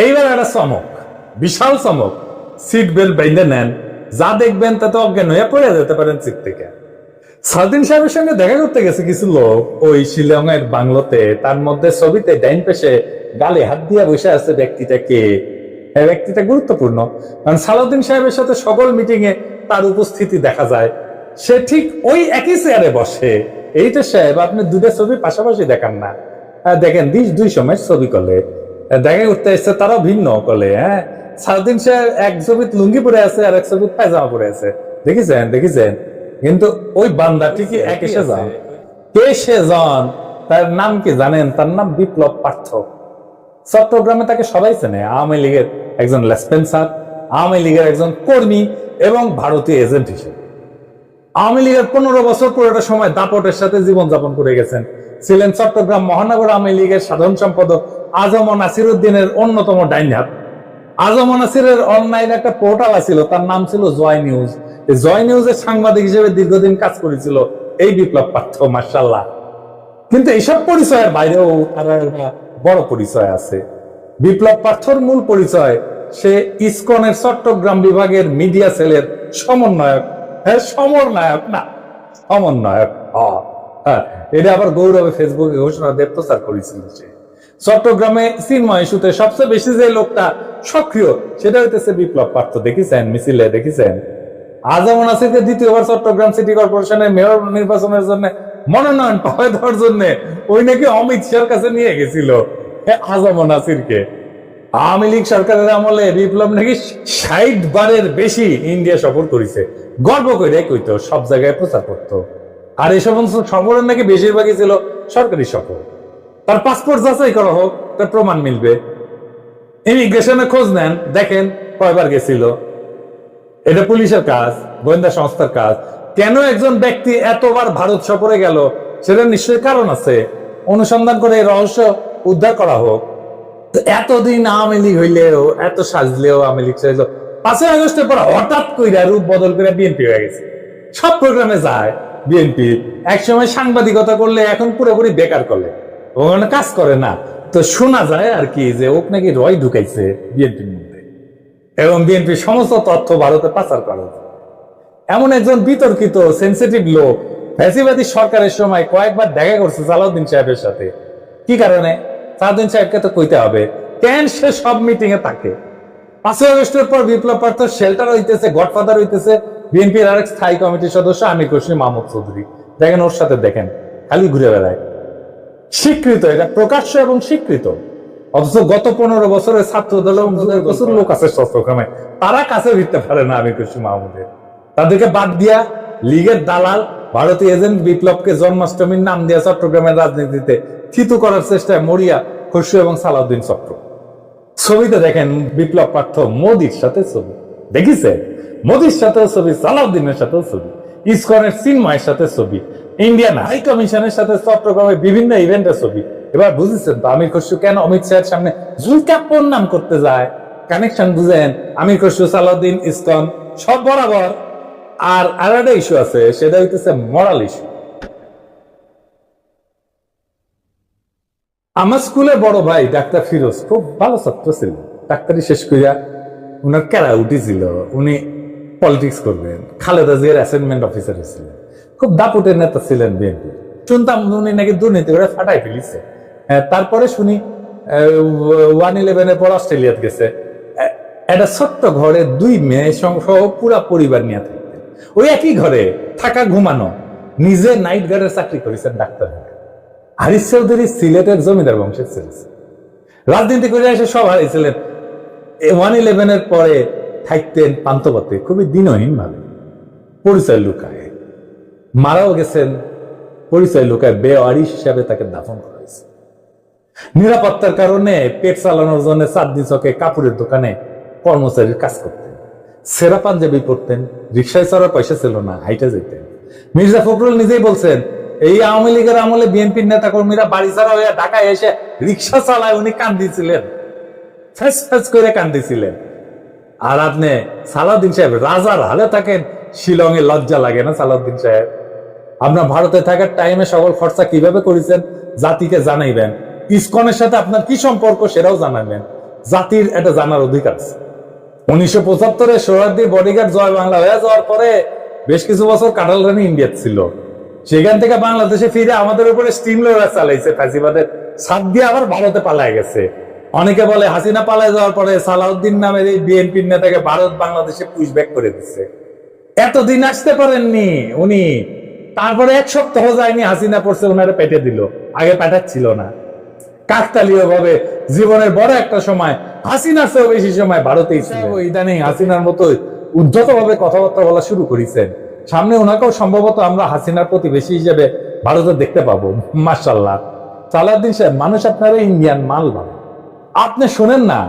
এইবার একটা চমক, বিশাল চমক। সিট বেল্ট বেঁধে নেন, যা দেখবেন তাতে অজ্ঞান হয়ে পড়ে যেতে পারেন সিট থেকে। সালদিন সাহেবের সঙ্গে দেখা করতে গেছে কিছু লোক ওই শিলং এর বাংলোতে। তার মধ্যে ছবিতে ডাইন পেশে গালে হাত দিয়ে বসে আছে ব্যক্তিটা কে? এই ব্যক্তিটা গুরুত্বপূর্ণ, কারণ সালাউদ্দিন সাহেবের সাথে সকল মিটিং এ তার উপস্থিতি দেখা যায়। সে ঠিক ওই একই চেয়ারে বসে। এইটা সাহেব, আপনি দুটো ছবি পাশাপাশি দেখান না। দেখেন দুই সময় ছবি করলে দেখা করতে এসছে, তারাও ভিন্ন করলে। হ্যাঁ, সালাউদ্দিন সাহেব এক ছবি লুঙ্গি পরে আছে আর এক ছবি পায়জামা পরে আছে। দেখেছেন কিন্তু ওই বান্দা ঠিকই একই সেজন। কে সেজন? তার নাম কি জানেন? তার নাম বিপ্লব পার্থ। চট্টগ্রামে তাকে সবাই চেনে। আওয়ামী লীগের একজন লেসপেন্সার, আওয়ামী লীগের একজন কর্মী এবং ভারতীয় এজেন্ট হিসেবে আওয়ামী লীগের 15 বছর পুরোটা সময় দাপটের সাথে জীবনযাপন করে গেছেন। ছিলেন চট্টগ্রাম মহানগর আওয়ামী লীগের সাধারণ সম্পাদক আজম নাসিরউদ্দিনের অন্যতম ডাইন হাত। আজম নাসিরের অনলাইন একটা পোর্টাল ছিল, তার নাম ছিল জয় নিউজ। জয় নিউজের সাংবাদিক হিসেবে দীর্ঘদিন কাজ করেছিল এই বিপ্লব পার্থ, মার্শাল্লাহ। কিন্তু এইসব পরিচয়ের বাইরেও তার একটা বড় পরিচয় আছে। বিপ্লব পার্থর মূল পরিচয়, সে ইসকনের চট্টগ্রাম বিভাগের মিডিয়া সেলের সমন্বয়ক। হ্যাঁ, সমন্বয়ক না, সমন্বয়ক। হ্যাঁ, এটা আবার গৌরবে ফেসবুকে ঘোষণা দিয়ে প্রচার করেছিল। সে চট্টগ্রামে চিন্ময় ইস্যুতে সবচেয়ে বেশি যে লোকটা সক্রিয়, সেটা হইতেছে বিপ্লব পার্থ। দেখেছেন মিছিলে, দেখেছেন আজম নাসিরকে দ্বিতীয়বার চট্টগ্রাম সিটি কর্পোরেশনের মেয়র নির্বাচনের জন্য মনোনয়ন পাওয়া দেওয়ার জন্য ওই নাকি অমিত শাহর কাছে নিয়ে গেছিল আজম নাসিরকে। আওয়ামী লীগ সরকারের আমলে বিপ্লব নাকি 60 বারের বেশি ইন্ডিয়া সফর করেছে। গর্ব করে কইতো, সব জায়গায় প্রচার করতো। আর এই সমস্ত সফরের নাকি বেশিরভাগই ছিল সরকারি সফর। তার পাসপোর্ট যাচাই করা হোক, তার প্রমাণ মিলবে। ইমিগ্রেশনে খোঁজ নেন, দেখেন কয়বার গেছিল। এটা পুলিশের কাজ, গোয়েন্দা সংস্থার কাজ। কেন একজন ব্যক্তি এতবার ভারত সফরে গেল, সেটা নিশ্চয়ই কারণ আছে। অনুসন্ধান করে এই রহস্য উদ্ধার করা হোক। এতদিন আওয়ামী লীগ হইলেও, এত সাজলেও আওয়ামী লীগ সাজলো, 5ই আগস্টের পর হঠাৎ কইরা রূপ বদল করে বিএনপি হয়ে গেছে। সব প্রোগ্রামে যায় বিএনপি। একসময় সাংবাদিকতা করলে, এখন পুরোপুরি বেকার করলে, ওখানে কাজ করে না। তো শোনা যায় আর কি যে ওক নাকি রয় ঢুকাইছে বিএনপির মধ্যে, এবং বিএনপির সমস্ত তথ্য ভারতে পাচার করা যায়। এমন একজন বিতর্কিত সেন্সিটিভ লোক ফ্যাসিবাদী সরকারের সময় কয়েকবার দেখা করছে সালাউদ্দিন সাহেবের সাথে। কি কারণে? সালাউদ্দিন সাহেবকে তো কইতে হবে কেন সে সব মিটিং এ থাকে। 5ই আগস্টের পর বিপ্লব পার্থ শেল্টার হইতেছে, গডফাদার হইতেছে বিএনপির আরেক স্থায়ী কমিটির সদস্য আমির খসরু মাহমুদ চৌধুরী। দেখেন ওর সাথে, দেখেন খালি ঘুরে বেড়ায়। স্বীকৃত, এটা প্রকাশ্য এবং স্বীকৃত। অথচ গত 15 বছরের ছাত্র দল প্রচুর লোক আছে চট্টগ্রামে, তারা কাছে ভিড়তে পারে না আমির খসরু মাহমুদের। তাদেরকে বাদ দিয়া লীগের দালাল ভারতীয় এজেন্ট বিপ্লবকে জন্মাষ্টমীর নাম দিয়া চট্টগ্রামের রাজনীতিতে থিতু করার চেষ্টায় মরিয়া খসরু এবং সালাউদ্দিন চক্র। ছবিতে দেখেন বিপ্লব পার্থ মোদির সাথে ছবি, দেখিছে মোদির সাথেও ছবি, সালাউদ্দিনের সাথেও ছবি, ইসকনের চিন্ময়ের সাথে ছবি, ইন্ডিয়ান হাই কমিশনের সাথে চট্টগ্রামে বিভিন্ন ইভেন্টের ছবি। এবার বুঝেছেন তো আমির খসরু কেন অমিত শাহের সামনে জুলকাপ্পর নাম করতে যায়। কানেকশন বুঝেন? আমির খসরু, সালাউদ্দিন, ইসকন সব বরাবর। আর একটা ইস্যু আছে, সেটা হইতেছে মরাল ইস্যু। আমার স্কুলে বড় ভাই ডাক্তার ফিরোজ খুব ভালো ছাত্র ছিল। ডাক্তারি শেষ করিয়া উনার ক্যারা উঠেছিল, উনি পলিটিক্স করবেন। খালেদা জিয়ার অ্যাসাইনমেন্ট অফিসার ছিলেন, খুব দাপুটের নেতা ছিলেন বিএনপি। শুনতাম উনি নাকি দুর্নীতি করে ফাটাই ফেলিছে। তারপরে শুনি 111 পর অস্ট্রেলিয়াতে গেছে। একটা ছোট্ট ঘরে 2 মেয়ে সহ পুরা পরিবার নিয়ে থাকতেন। ওই একই ঘরে থাকা, ঘুমানো। নিজে নাইট গার্ডের চাকরি করেছেন ডাক্তার। হারিস চৌধুরী সিলেটের জমিদার বংশের ছিলেন। রাজনীতি করে এসে সব হারিয়েছিলেন। 111 পরে থাকতেন পান্তপথে, খুবই দিনহীন ভাবে। পরিচয় লুকায় মারাও গেছেন, পরিচয় লুকায় বেওয়ারিশ হিসাবে তাকে দাফন করা হয়েছে। নিরাপত্তার কারণে পেট চালানোর জন্য চাঁদনি চকে কাপড়ের দোকানে কর্মচারীর কাজ করতেন। সেরা পাঞ্জাবি পরতেন, রিক্সায় চড়ার পয়সা ছিল না, হাইটে যেতেন। মির্জা ফখরুল নিজেই বলছেন, এই আওয়ামী লীগের আমলে বিএনপির নেতা কর্মীরা বাড়ি ছাড়া হয়ে ঢাকায় এসে রিক্সা চালায় উনি কান্দিছিলেন, ফ্যাস ফ্যাস করে কান্দিছিলেন। আর আপনি সালাউদ্দিন সাহেব রাজার হালে থাকেন, শিলংয়ে লজ্জা লাগে না সালাউদ্দিন সাহেব? আপনার ভারতে থাকার টাইমে সকল খরচা কিভাবে করেছেন জাতিকে জানাইবেন। ইসকনের সাথে আপনার কি সম্পর্ক সেটাও জানাবেন। জাতির এটা জানার অধিকার আছে। 1975-এ সোহরাওয়ার্দী বডিগার্ড জয় বাংলা হয়ে যাওয়ার পরে বেশ কিছু বছর কাটাল রানী ইন্ডিয়া ছিল। সেখান থেকে বাংলাদেশে ফিরে আমাদের উপরে স্টিম লোয়ার চালাইছে ফ্যাসিবাদের সাথ দিয়ে আবার ভারতে পালায় গেছে। অনেকে বলে হাসিনা পালায় যাওয়ার পরে সালাউদ্দিন নামের এই বিএনপির নেতাকে ভারত বাংলাদেশে পুশব্যাক করে দিচ্ছে। এতদিন আসতে পারেননি উনি, তারপরে 1 সপ্তাহ যায়নি হাসিনা পড়ছে ওনারে পেটে দিল, আগে পাঠাচ্ছিল না। কাকতালীয় ভাবে জীবনের বড় একটা সময় হাসিনার চেয়েও বেশি সময় ভারতেই ছিল। ইদানিং হাসিনার মতো উদ্ধত ভাবে কথাবার্তা বলা শুরু করেছেন। সামনে ওনাকেও সম্ভবত আমরা হাসিনার প্রতিবেশী হিসেবে ভারতে দেখতে পাবো। মাশাআল্লাহ। সালাউদ্দিন সাহেব, মানুষ আপনারা ইন্ডিয়ান মাল ভাবে, আপনি শুনেন না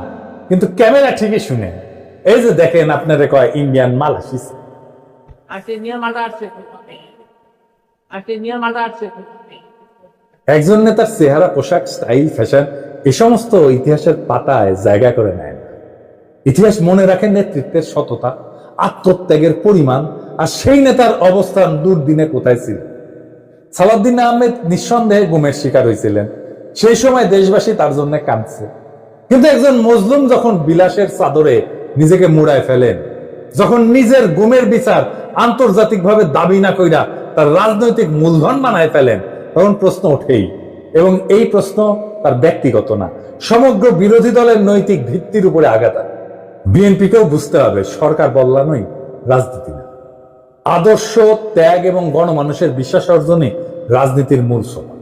কিন্তু ক্যামেরা ঠিকই শুনেন। এই যে দেখেন আপনারে কয় ইন্ডিয়ান মাল আসিছে। একজন নেতার চেহারা, পোশাক, স্টাইল, ফ্যাশন এ সমস্ত ইতিহাসের পাতায় জায়গা করে নেয় না। ইতিহাস মনে রাখে নেতৃত্বের সততা, আত্মত্যাগের পরিমাণ, আর সেই নেতার অবস্থান দুর্দিনে কোথায় ছিল। সালাউদ্দিন আহমেদ নিঃসন্দেহে গুমের শিকার হয়েছিলেন। সেই সময় দেশবাসী তার জন্য কাঁদছে। কিন্তু একজন মজলুম যখন বিলাসের চাদরে নিজেকে মুড়ায় ফেলেন, যখন নিজের গুমের বিচার আন্তর্জাতিকভাবে দাবি না কইরা তার রাজনৈতিক মূলধন বানায় ফেলেন, তখন প্রশ্ন ওঠেই। এবং এই প্রশ্ন তার ব্যক্তিগত না, সমগ্র বিরোধী দলের নৈতিক ভিত্তির উপরে আঘাত। বিএনপিকেও বুঝতে হবে সরকার বদলানোই রাজনীতি না। আদর্শ, ত্যাগ এবং গণমানুষের বিশ্বাস অর্জনই রাজনীতির মূল সোপান।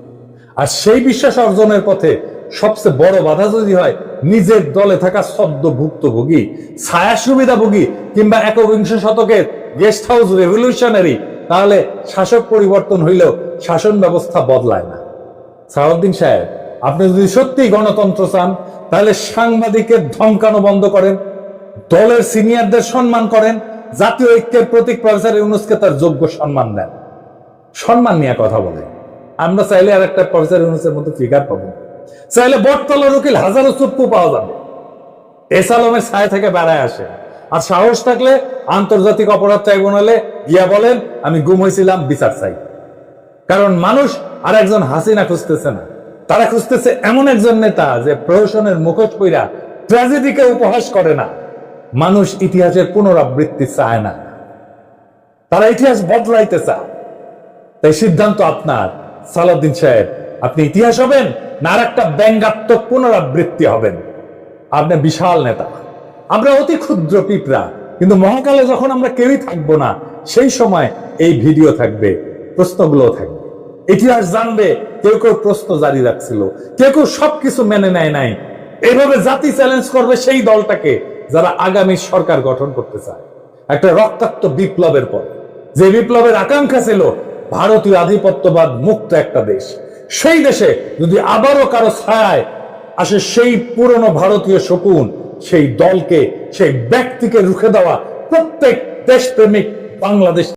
আর সেই বিশ্বাস অর্জনের পথে সবচেয়ে বড় বাধা যদি হয় নিজের দলে থাকা সদ্য ভুক্তভোগী, ছায়া সুবিধাভোগী কিংবা একবিংশ শতকের গেস্ট হাউস রেভলিউশনারি, তাহলে শাসক পরিবর্তন হইলেও শাসন ব্যবস্থা বদলায় না। সালাউদ্দিন সাহেব, আপনি যদি সত্যি গণতন্ত্র চান তাহলে সাংবাদিকের ধমকানো বন্ধ করেন, দলের সিনিয়রদের সম্মান করেন, জাতীয় ঐক্যের প্রতীক প্রফেসর ইউনূসকে তার যোগ্য সম্মান দেন। সম্মান নিয়ে কথা বলে আমরা চাইলে আর একটা প্রফেসর ইউনূসের মতো ফিগার পাবো, চাইলে বটতলার উকিল হাজারো চুপ্পু পাওয়া যাবে। এসালমের ছায়া থেকে বেড়ায় আসে। আর সাহস থাকলে আন্তর্জাতিক অপরাধ ট্রাইব্যুনালে গিয়া বলেন আমি গুম হয়েছিলাম, বিচার চাই। কারণ মানুষ আর একজন হাসিনা খুঁজতেছে না, তারা খুঁজতেছে এমন একজন নেতা যে প্রহসনের মুখোশ কইরা ট্র্যাজেডিকে উপহাস করে না। মানুষ ইতিহাসের পুনরাবৃত্তি চায় না, তারা ইতিহাস বদলাইতে চায়। তাই সিদ্ধান্ত আপনার সালাউদ্দিন সাহেব, আপনি ইতিহাস হবেন না আর একটা ব্যঙ্গাত্মক পুনরাবৃত্তি হবেন। আপনি বিশাল নেতা, আমরা অতি ক্ষুদ্র পিঁপড়া, কিন্তু মহাকালে যখন আমরা কেউই থাকবো না, সেই সময় এই ভিডিও থাকবে, প্রশ্নগুলো থাকবে। ইতিহাস জানবে কেউ কেউ প্রশ্ন জারি রাখছিল, কেউ কেউ সবকিছু মেনে নেয় নাই। এইভাবে জাতি চ্যালেঞ্জ করবে সেই দলটাকে যারা আগামী সরকার গঠন করতে চায় একটা রক্তাক্ত বিপ্লবের পর। যে বিপ্লবের আকাঙ্ক্ষা ছিল ভারতীয় আধিপত্যবাদ মুক্ত একটা দেশ। সেই দেশে যদি আবারও কারো ছায়ায় আসে সেই পুরনো ভারতীয় শকুন, সেই দলকে, সেই ব্যক্তিকে রুখে দেওয়া প্রত্যেক দেশপ্রেমিক বাংলাদেশ